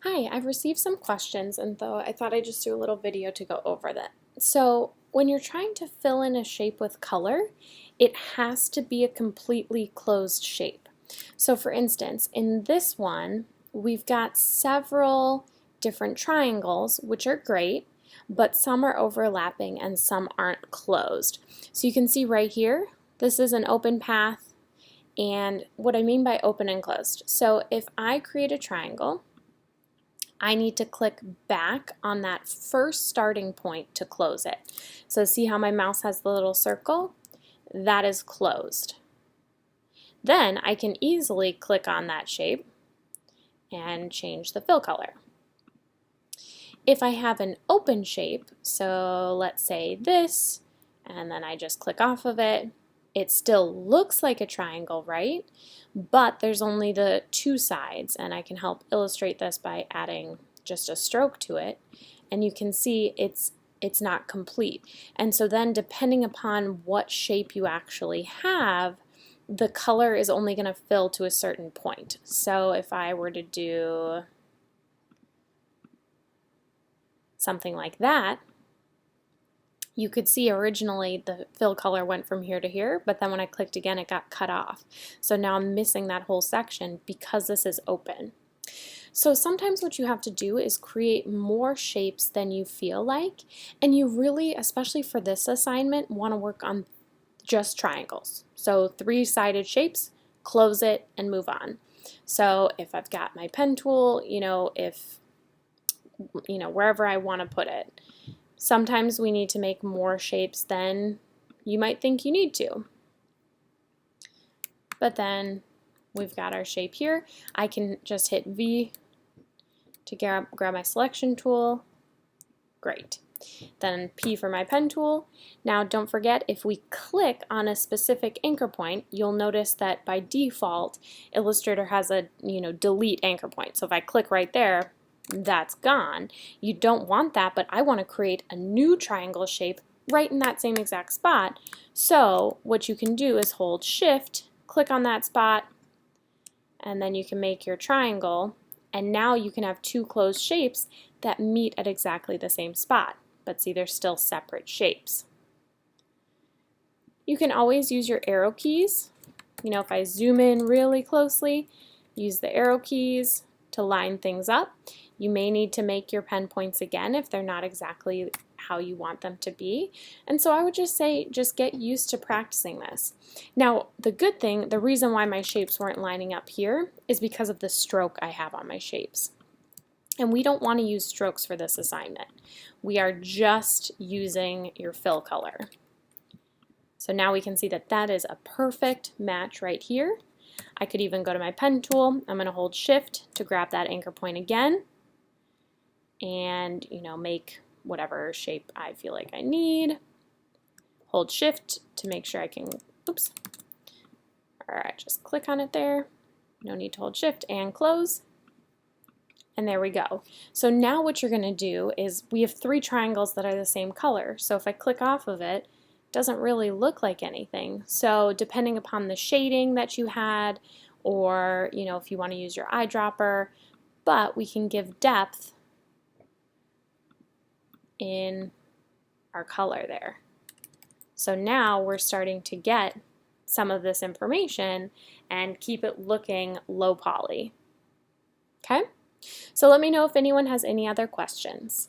Hi, I've received some questions and I thought I'd just do a little video to go over that. So when you're trying to fill in a shape with color, it has to be a completely closed shape. So for instance, in this one, we've got several different triangles, which are great, but some are overlapping and some aren't closed. So you can see right here, this is an open path, and what I mean by open and closed. So if I create a triangle, I need to click back on that first starting point to close it. So see how my mouse has the little circle? That is closed. Then I can easily click on that shape and change the fill color. If I have an open shape, so let's say this, and then I just click off of it, it still looks like a triangle, right? But there's only the two sides, and I can help illustrate this by adding just a stroke to it, and you can see it's not complete. And so then depending upon what shape you actually have, the color is only going to fill to a certain point. So if I were to do something like that, you could see originally the fill color went from here to here, but then when I clicked again it got cut off. So now I'm missing that whole section because this is open. So sometimes what you have to do is create more shapes than you feel like, and you really, especially for this assignment, want to work on just triangles. So three-sided shapes, close it and move on. So if I've got my pen tool, wherever I want to put it, sometimes we need to make more shapes than you might think you need to. But then we've got our shape here. I can just hit V to grab my selection tool. Great. Then P for my pen tool. Now don't forget, if we click on a specific anchor point, you'll notice that by default Illustrator has a delete anchor point. So if I click right there, that's gone. You don't want that, but I want to create a new triangle shape right in that same exact spot. So what you can do is hold Shift, click on that spot, and then you can make your triangle, and now you can have two closed shapes that meet at exactly the same spot, but see, they're still separate shapes. You can always use your arrow keys. If I zoom in really closely, use the arrow keys to line things up. You may need to make your pen points again if they're not exactly how you want them to be. And so I would just say, just get used to practicing this. Now, the good thing, the reason why my shapes weren't lining up here is because of the stroke I have on my shapes. And we don't want to use strokes for this assignment. We are just using your fill color. So now we can see that that is a perfect match right here. I could even go to my pen tool. I'm going to hold Shift to grab that anchor point again and make whatever shape I feel like I need. Hold Shift to make sure I can, oops. Alright, just click on it there. No need to hold Shift, and close. And there we go. So now what you're going to do is, we have three triangles that are the same color. So if I click off of it, it doesn't really look like anything. So depending upon the shading that you had, or if you want to use your eyedropper, but we can give depth in our color there. So now we're starting to get some of this information and keep it looking low poly. Okay? So let me know if anyone has any other questions.